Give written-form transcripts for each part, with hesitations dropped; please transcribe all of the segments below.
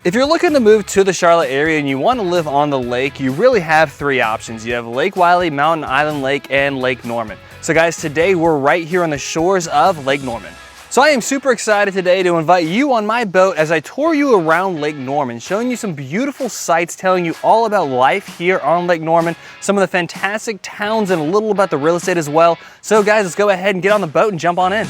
If you're looking to move to the Charlotte area and you want to live on the lake, you really have three options. You have Lake Wylie, Mountain Island Lake, and Lake Norman. So guys, today we're right here on the shores of Lake Norman. So I am super excited today to invite you on my boat as I tour you around Lake Norman, showing you some beautiful sights, telling you all about life here on Lake Norman, some of the fantastic towns, and a little about the real estate as well. So guys, let's go ahead and get on the boat and jump on in.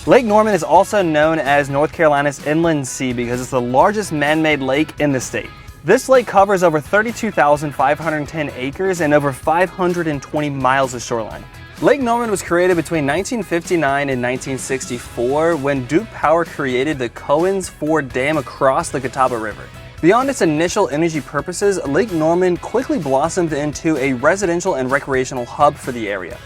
Lake Norman is also known as North Carolina's Inland Sea because it's the largest man-made lake in the state. This lake covers over 32,510 acres and over 520 miles of shoreline. Lake Norman was created between 1959 and 1964 when Duke Power created the Cohen's Ford Dam across the Catawba River. Beyond its initial energy purposes, Lake Norman quickly blossomed into a residential and recreational hub for the area.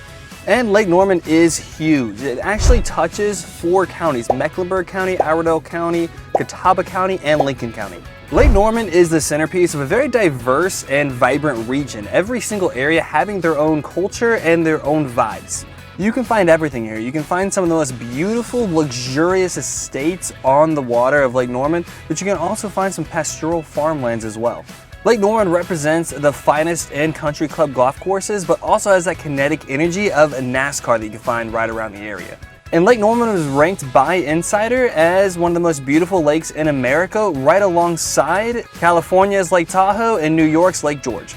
And Lake Norman is huge. It actually touches 4 counties: Mecklenburg County, Iredell County, Catawba County, and Lincoln County. Lake Norman is the centerpiece of a very diverse and vibrant region, every single area having their own culture and their own vibes. You can find everything here. You can find some of the most beautiful, luxurious estates on the water of Lake Norman, but you can also find some pastoral farmlands as well. Lake Norman represents the finest in country club golf courses, but also has that kinetic energy of a NASCAR that you can find right around the area. And Lake Norman was ranked by Insider as one of the most beautiful lakes in America, right alongside California's Lake Tahoe and New York's Lake George.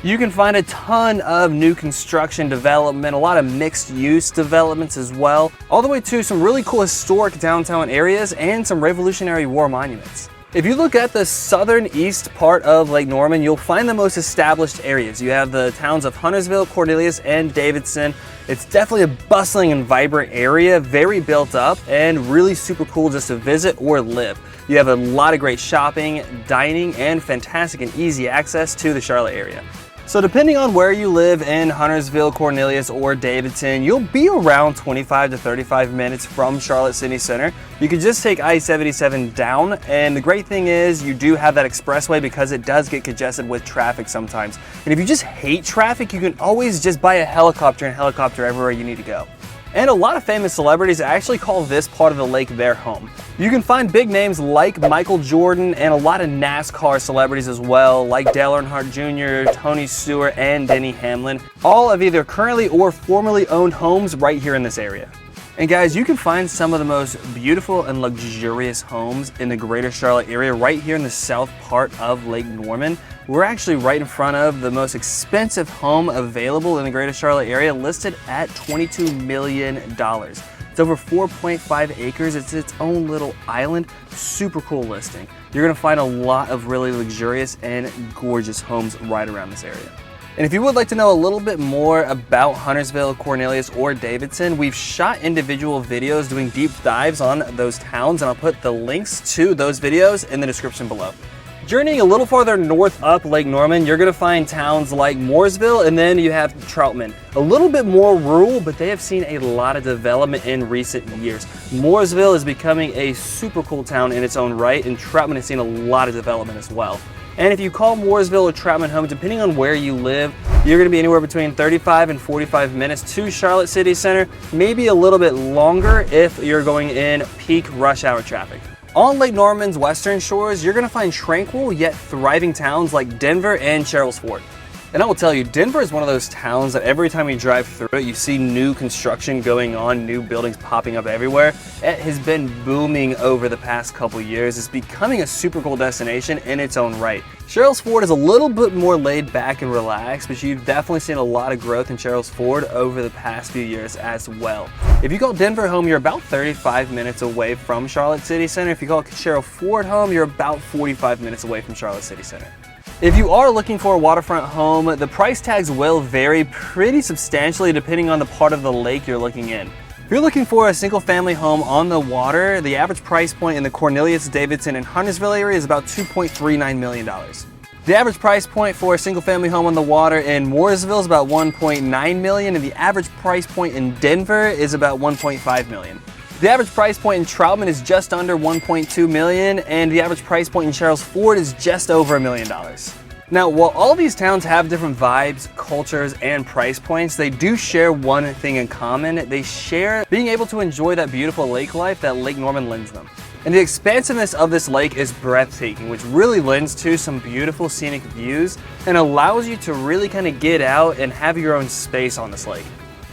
You can find a ton of new construction development, a lot of mixed use developments as well, all the way to some really cool historic downtown areas and some Revolutionary War monuments. If you look at the southern east part of Lake Norman, you'll find the most established areas. You have the towns of Huntersville, Cornelius, and Davidson. It's definitely a bustling and vibrant area, very built up, and really super cool just to visit or live. You have a lot of great shopping, dining, and fantastic and easy access to the Charlotte area. So depending on where you live in Huntersville, Cornelius, or Davidson, you'll be around 25 to 35 minutes from Charlotte City Center. You can just take I-77 down, and the great thing is you do have that expressway because it does get congested with traffic sometimes. And if you just hate traffic, you can always just buy a helicopter and helicopter everywhere you need to go. And a lot of famous celebrities actually call this part of the lake their home. You can find big names like Michael Jordan and a lot of NASCAR celebrities as well, like Dale Earnhardt Jr., Tony Stewart, and Denny Hamlin. All have either currently or formerly owned homes right here in this area. And guys, you can find some of the most beautiful and luxurious homes in the greater Charlotte area right here in the south part of Lake Norman. We're actually right in front of the most expensive home available in the greater Charlotte area, listed at $22 million. It's over 4.5 acres. It's its own little island. Super cool listing. You're gonna find a lot of really luxurious and gorgeous homes right around this area. And if you would like to know a little bit more about Huntersville, Cornelius, or Davidson, we've shot individual videos doing deep dives on those towns, and I'll put the links to those videos in the description below. Journeying a little farther north up Lake Norman, you're gonna find towns like Mooresville, and then you have Troutman. A little bit more rural, but they have seen a lot of development in recent years. Mooresville is becoming a super cool town in its own right, and Troutman has seen a lot of development as well. And if you call Mooresville or Troutman home, depending on where you live, you're gonna be anywhere between 35 and 45 minutes to Charlotte City Center, maybe a little bit longer if you're going in peak rush hour traffic. On Lake Norman's western shores, you're gonna find tranquil yet thriving towns like Denver and Cheryl's Ford. And I will tell you, Denver is one of those towns that every time you drive through it, you see new construction going on, new buildings popping up everywhere. It has been booming over the past couple years. It's becoming a super cool destination in its own right. Cheryl's Ford is a little bit more laid back and relaxed, but you've definitely seen a lot of growth in Cheryl's Ford over the past few years as well. If you call Denver home, you're about 35 minutes away from Charlotte City Center. If you call Cheryl Ford home, you're about 45 minutes away from Charlotte City Center. If you are looking for a waterfront home, the price tags will vary pretty substantially depending on the part of the lake you're looking in. If you're looking for a single family home on the water, the average price point in the Cornelius, Davidson, and Huntersville area is about $2.39 million. The average price point for a single family home on the water in Mooresville is about $1.9 million, and the average price point in Denver is about $1.5 million. The average price point in Troutman is just under $1.2 million, and the average price point in Charles Ford is just over $1 million. Now, while all these towns have different vibes, cultures, and price points, they do share one thing in common. They share being able to enjoy that beautiful lake life that Lake Norman lends them. And the expansiveness of this lake is breathtaking, which really lends to some beautiful scenic views and allows you to really kind of get out and have your own space on this lake.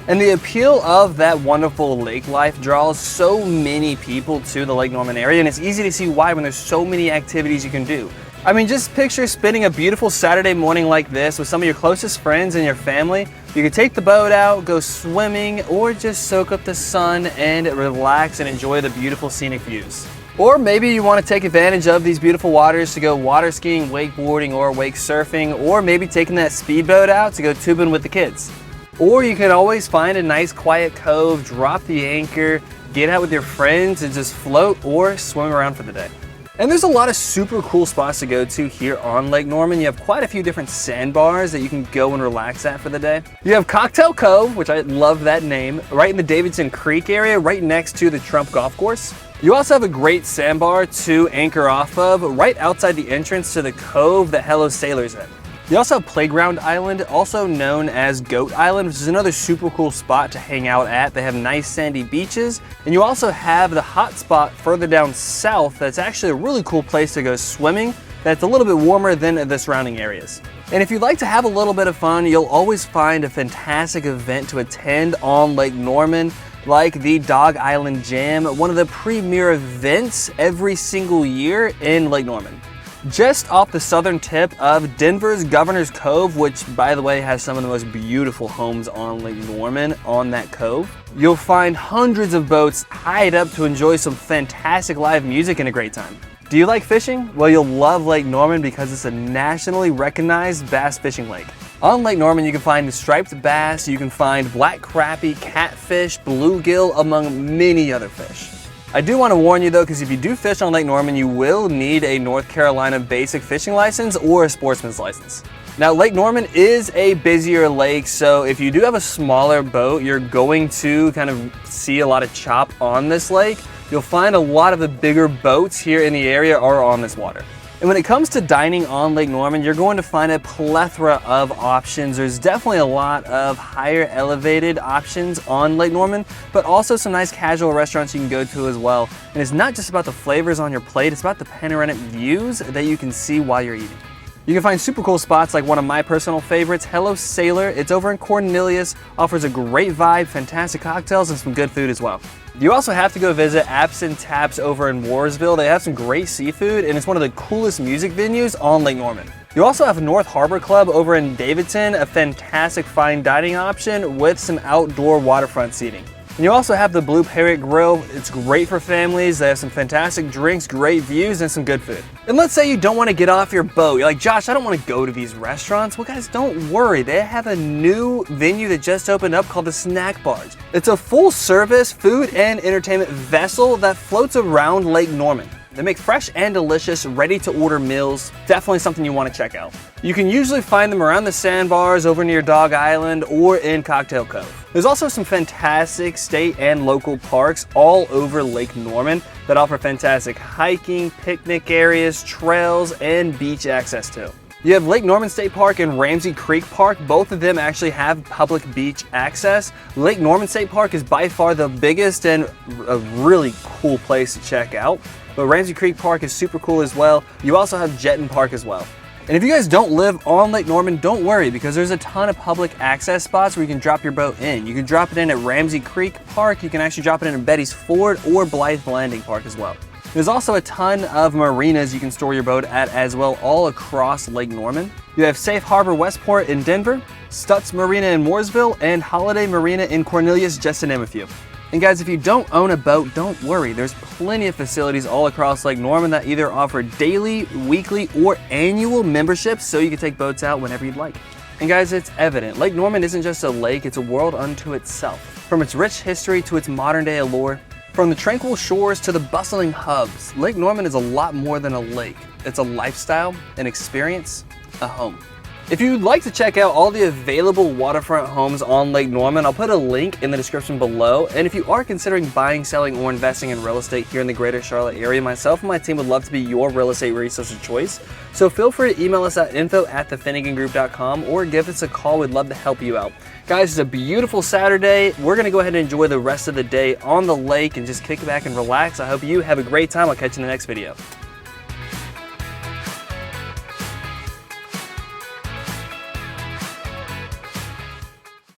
And the appeal of that wonderful lake life draws so many people to the Lake Norman area, and it's easy to see why when there's so many activities you can do. I mean, just picture spending a beautiful Saturday morning like this with some of your closest friends and your family. You could take the boat out, go swimming, or just soak up the sun and relax and enjoy the beautiful scenic views. Or maybe you want to take advantage of these beautiful waters to go water skiing, wakeboarding, or wake surfing, or maybe taking that speedboat out to go tubing with the kids. Or you can always find a nice quiet cove, drop the anchor, get out with your friends and just float or swim around for the day. And there's a lot of super cool spots to go to here on Lake Norman. You have quite a few different sandbars that you can go and relax at for the day. You have Cocktail Cove, which I love that name, right in the Davidson Creek area, right next to the Trump Golf Course. You also have a great sandbar to anchor off of right outside the entrance to the cove that Hello Sailor's in. You also have Playground Island, also known as Goat Island, which is another super cool spot to hang out at. They have nice sandy beaches, and you also have the hot spot further down south that's actually a really cool place to go swimming that's a little bit warmer than the surrounding areas. And if you'd like to have a little bit of fun, you'll always find a fantastic event to attend on Lake Norman, like the Dog Island Jam, one of the premier events every single year in Lake Norman. Just off the southern tip of Denver's Governor's Cove, which by the way has some of the most beautiful homes on Lake Norman on that cove, you'll find hundreds of boats tied up to enjoy some fantastic live music and a great time. Do you like fishing? Well, you'll love Lake Norman because it's a nationally recognized bass fishing lake. On Lake Norman, you can find striped bass, you can find black crappie, catfish, bluegill, among many other fish. I do want to warn you though, because if you do fish on Lake Norman, you will need a North Carolina basic fishing license or a sportsman's license. Now, Lake Norman is a busier lake, so if you do have a smaller boat, you're going to kind of see a lot of chop on this lake. You'll find a lot of the bigger boats here in the area are on this water. And when it comes to dining on Lake Norman, you're going to find a plethora of options. There's definitely a lot of higher elevated options on Lake Norman, but also some nice casual restaurants you can go to as well. And it's not just about the flavors on your plate, it's about the panoramic views that you can see while you're eating. You can find super cool spots like one of my personal favorites, Hello Sailor. It's over in Cornelius, offers a great vibe, fantastic cocktails, and some good food as well. You also have to go visit Apps and Taps over in Mooresville. They have some great seafood, and it's one of the coolest music venues on Lake Norman. You also have North Harbor Club over in Davidson, a fantastic fine dining option with some outdoor waterfront seating. And you also have the Blue Parrot Grill. It's great for families. They have some fantastic drinks, great views, and some good food. And let's say you don't want to get off your boat. You're like, Josh, I don't want to go to these restaurants. Well, guys, don't worry. They have a new venue that just opened up called the Snack Barge. It's a full-service food and entertainment vessel that floats around Lake Norman. They make fresh and delicious, ready-to-order meals. Definitely something you want to check out. You can usually find them around the sandbars over near Dog Island or in Cocktail Cove. There's also some fantastic state and local parks all over Lake Norman that offer fantastic hiking, picnic areas, trails, and beach access too. You have Lake Norman State Park and Ramsey Creek Park. Both of them actually have public beach access. Lake Norman State Park is by far the biggest and a really cool place to check out. But Ramsey Creek Park is super cool as well. You also have Jetton Park as well. And if you guys don't live on Lake Norman, don't worry, because there's a ton of public access spots where you can drop your boat in. You can drop it in at Ramsey Creek Park. You can actually drop it in at Betty's Ford or Blythe Landing Park as well. There's also a ton of marinas you can store your boat at as well, all across Lake Norman. You have Safe Harbor Westport in Denver, Stutz Marina in Mooresville, and Holiday Marina in Cornelius, just to name a few. And guys, if you don't own a boat, don't worry. There's plenty of facilities all across Lake Norman that either offer daily, weekly, or annual memberships so you can take boats out whenever you'd like. And guys, it's evident, Lake Norman isn't just a lake, it's a world unto itself. From its rich history to its modern day allure, from the tranquil shores to the bustling hubs, Lake Norman is a lot more than a lake. It's a lifestyle, an experience, a home. If you'd like to check out all the available waterfront homes on Lake Norman, I'll put a link in the description below. And if you are considering buying, selling, or investing in real estate here in the greater Charlotte area, myself and my team would love to be your real estate resource of choice. So feel free to email us at info@thefinigangroup.com or give us a call. We'd love to help you out. Guys, it's a beautiful Saturday. We're gonna go ahead and enjoy the rest of the day on the lake and just kick back and relax. I hope you have a great time. I'll catch you in the next video.